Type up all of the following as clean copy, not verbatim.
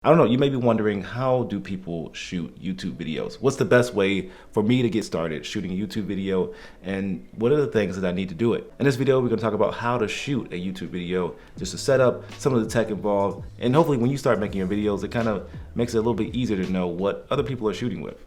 I don't know, you may be wondering, how do people shoot YouTube videos? What's the best way for me to get started shooting a YouTube video, and what are the things that I need to do it? In this video, we're gonna talk about how to shoot a YouTube video, just to set up some of the tech involved, and hopefully when you start making your videos, it kind of makes it a little bit easier to know what other people are shooting with.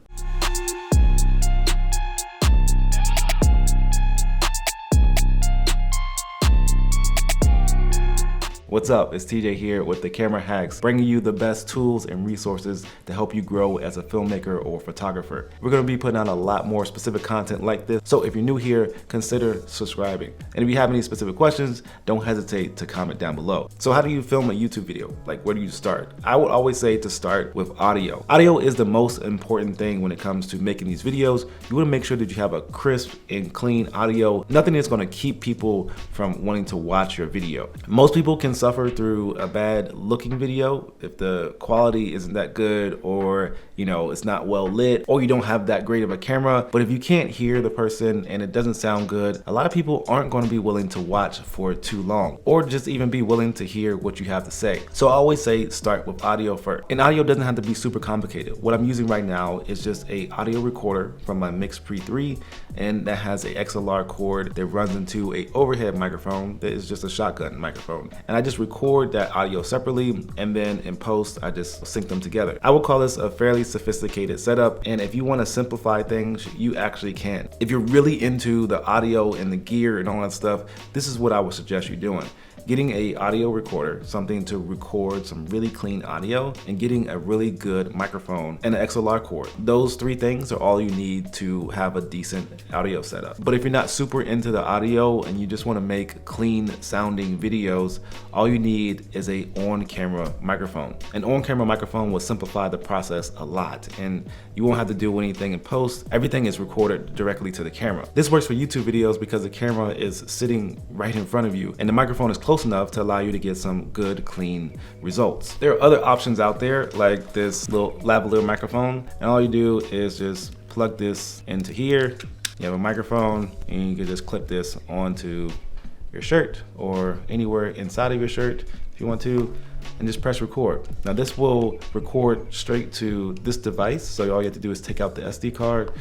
What's up? It's TJ here with the Camera Hacks, bringing you the best tools and resources to help you grow as a filmmaker or photographer. We're gonna be putting out a lot more specific content like this, so if you're new here, consider subscribing. And if you have any specific questions, don't hesitate to comment down below. So how do you film a YouTube video? Like, where do you start? I would always say to start with audio. Audio is the most important thing when it comes to making these videos. You wanna make sure that you have a crisp and clean audio. Nothing is gonna keep people from wanting to watch your video. Most people can suffer through a bad looking video if the quality isn't that good, or it's not well lit, or you don't have that great of a camera. But if you can't hear the person and it doesn't sound good, a lot of people aren't going to be willing to watch for too long, or just even be willing to hear what you have to say. So I always say start with audio first. And audio doesn't have to be super complicated. What I'm using right now is just a audio recorder from my Mix Pre 3, and that has a XLR cord that runs into a overhead microphone that is just a shotgun microphone. And I just record that audio separately, and then in post I just sync them together. I would call this a fairly sophisticated setup, and if you want to simplify things, you actually can. If you're really into the audio and the gear and all that stuff, this is what I would suggest you doing. Getting a audio recorder, something to record some really clean audio, and getting a really good microphone and an XLR cord. Those three things are all you need to have a decent audio setup. But if you're not super into the audio and you just want to make clean sounding videos, all you need is a on-camera microphone. An on-camera microphone will simplify the process a lot, and you won't have to do anything in post. Everything is recorded directly to the camera. This works for YouTube videos because the camera is sitting right in front of you, and the microphone is close enough to allow you to get some good, clean results. There are other options out there, like this little lavalier microphone, and all you do is just plug this into here. You have a microphone, and you can just clip this onto your shirt or anywhere inside of your shirt if you want to, and just press record. Now this will record straight to this device, so all you have to do is take out the SD card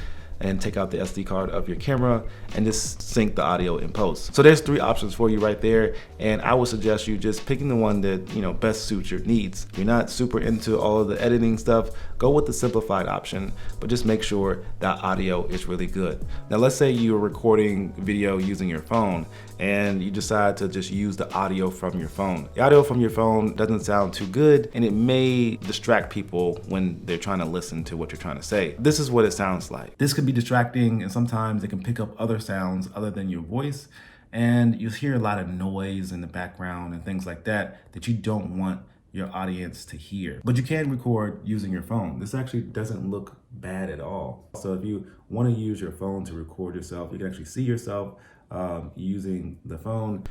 and take out the SD card of your camera and just sync the audio in post. So there's three options for you right there, and I would suggest you just picking the one that best suits your needs. If you're not super into all of the editing stuff, go with the simplified option, but just make sure that audio is really good. Now let's say you're recording video using your phone and you decide to just use the audio from your phone. The audio from your phone doesn't sound too good, and it may distract people when they're trying to listen to what you're trying to say. This is what it sounds like. This could be distracting, and sometimes it can pick up other sounds other than your voice, and you hear a lot of noise in the background and things like that you don't want your audience to hear. But you can record using your phone. This actually doesn't look bad at all. So if you want to use your phone to record yourself, you can actually see yourself using the phone.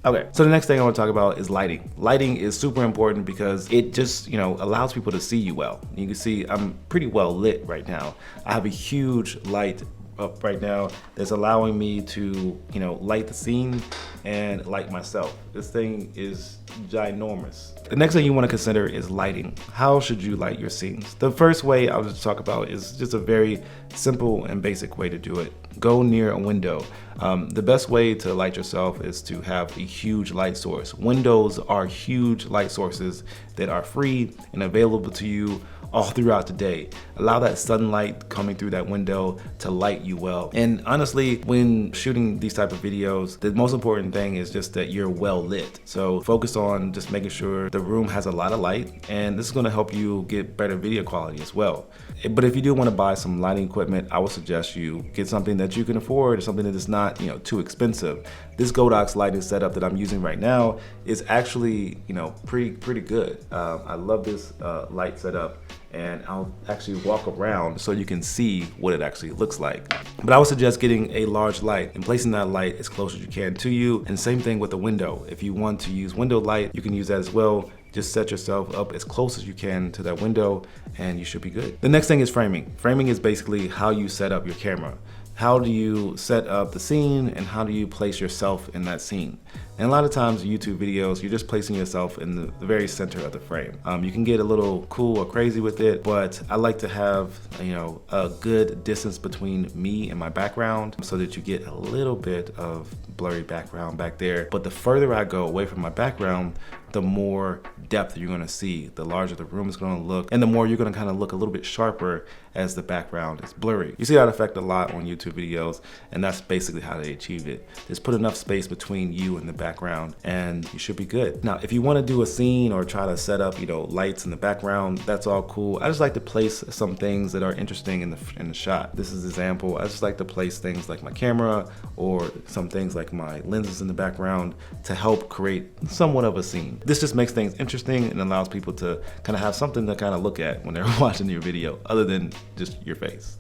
Okay, so the next thing I want to talk about is lighting. Lighting is super important because it just, allows people to see you well. You can see I'm pretty well lit right now. I have a huge light up right now that's allowing me to, light the scene and light myself. This thing is ginormous. The next thing you want to consider is lighting. How should you light your scenes? The first way I was to talk about is just a very simple and basic way to do it. Go near a window. The best way to light yourself is to have a huge light source. Windows are huge light sources that are free and available to you all throughout the day. Allow that sunlight coming through that window to light you well. And honestly, when shooting these type of videos, the most important thing is just that you're well lit. So focus on just making sure the room has a lot of light, and this is gonna help you get better video quality as well. But if you do wanna buy some lighting equipment, I would suggest you get something that you can afford, something that is not too expensive. This Godox lighting setup that I'm using right now is actually pretty good. I love this light setup, and I'll actually walk around so you can see what it actually looks like. But I would suggest getting a large light and placing that light as close as you can to you, and same thing with the window. If you want to use window light, you can use that as well. Just set yourself up as close as you can to that window and you should be good. The next thing is framing. Framing is basically how you set up your camera. how do you set up the scene and how do you place yourself in that scene. And a lot of times YouTube videos, you're just placing yourself in the very center of the frame. You can get a little cool or crazy with it, but I like to have, a good distance between me and my background so that you get a little bit of blurry background back there. But the further I go away from my background, the more depth you're gonna see, the larger the room is gonna look, and the more you're gonna kind of look a little bit sharper as the background is blurry. You see that effect a lot on YouTube videos, and that's basically how they achieve it. Just put enough space between you and the background, and you should be good. Now, if you wanna do a scene or try to set up, lights in the background, that's all cool. I just like to place some things that are interesting in the shot. This is an example. I just like to place things like my camera or some things like my lenses in the background to help create somewhat of a scene. This just makes things interesting and allows people to kind of have something to kind of look at when they're watching your video, other than just your face.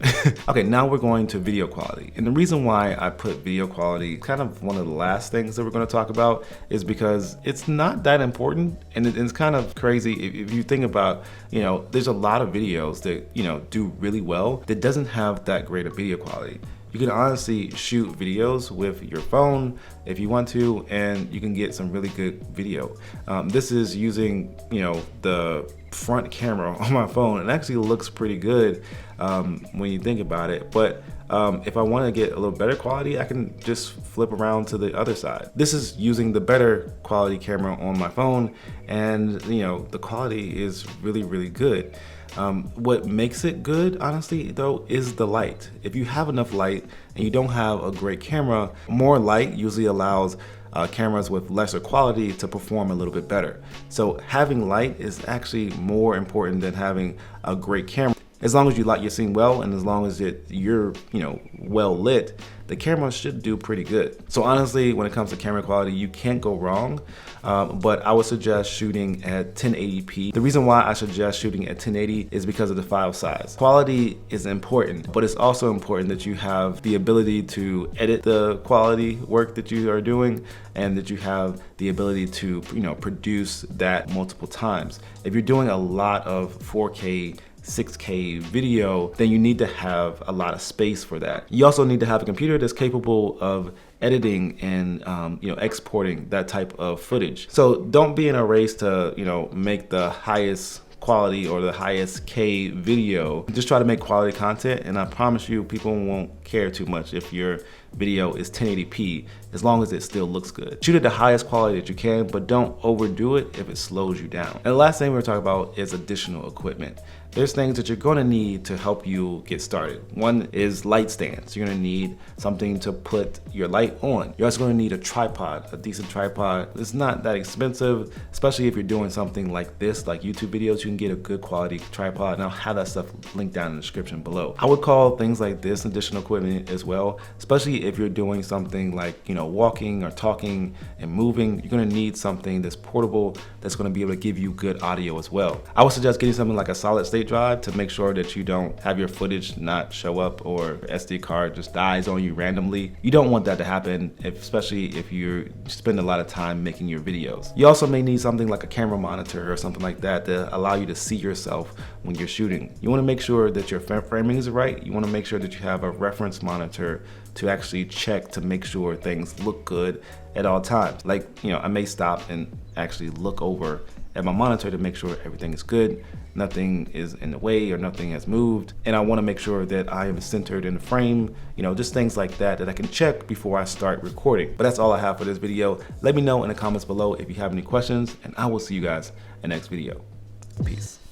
Okay, now we're going to video quality. And the reason why I put video quality kind of one of the last things that we're going to talk about is because it's not that important, and it's kind of crazy if you think about, there's a lot of videos that, do really well that doesn't have that great of video quality. You can honestly shoot videos with your phone if you want to, and you can get some really good video. This is using, the front camera on my phone. It actually looks pretty good when you think about it. But if I want to get a little better quality, I can just flip around to the other side. This is using the better quality camera on my phone, and the quality is really, really good. What makes it good, honestly, though, is the light. If you have enough light and you don't have a great camera, more light usually allows cameras with lesser quality to perform a little bit better. So having light is actually more important than having a great camera. As long as you light your scene well, and as long as you're well lit, the camera should do pretty good. So honestly, when it comes to camera quality, you can't go wrong, but I would suggest shooting at 1080p. The reason why I suggest shooting at 1080 is because of the file size. Quality is important, but it's also important that you have the ability to edit the quality work that you are doing, and that you have the ability to produce that multiple times. If you're doing a lot of 4K 6K video, then you need to have a lot of space for that. You also need to have a computer that's capable of editing and exporting that type of footage. So don't be in a race to make the highest quality or the highest K video. Just try to make quality content, and I promise you people won't care too much if your video is 1080p, as long as it still looks good. Shoot at the highest quality that you can, but don't overdo it if it slows you down. And the last thing we're talking about is additional equipment. There's things that you're gonna need to help you get started. One is light stands. You're gonna need something to put your light on. You're also gonna need a tripod, a decent tripod. It's not that expensive, especially if you're doing something like this, like YouTube videos. You can get a good quality tripod, and I'll have that stuff linked down in the description below. I would call things like this additional equipment as well, especially if you're doing something like walking or talking and moving. You're gonna need something that's portable, that's gonna be able to give you good audio as well. I would suggest getting something like a solid state drive to make sure that you don't have your footage not show up, or SD card just dies on you randomly. You don't want that to happen, especially if you spend a lot of time making your videos. You also may need something like a camera monitor or something like that to allow you to see yourself when you're shooting. You want to make sure that your framing is right. You want to make sure that you have a reference monitor to actually check to make sure things look good at all times. Like, I may stop and actually look over at my monitor to make sure everything is good, nothing is in the way or nothing has moved, and I want to make sure that I am centered in the frame, just things like that that I can check before I start recording. But that's all I have for this video. Let me know in the comments below if you have any questions, and I will see you guys in the next video. Peace.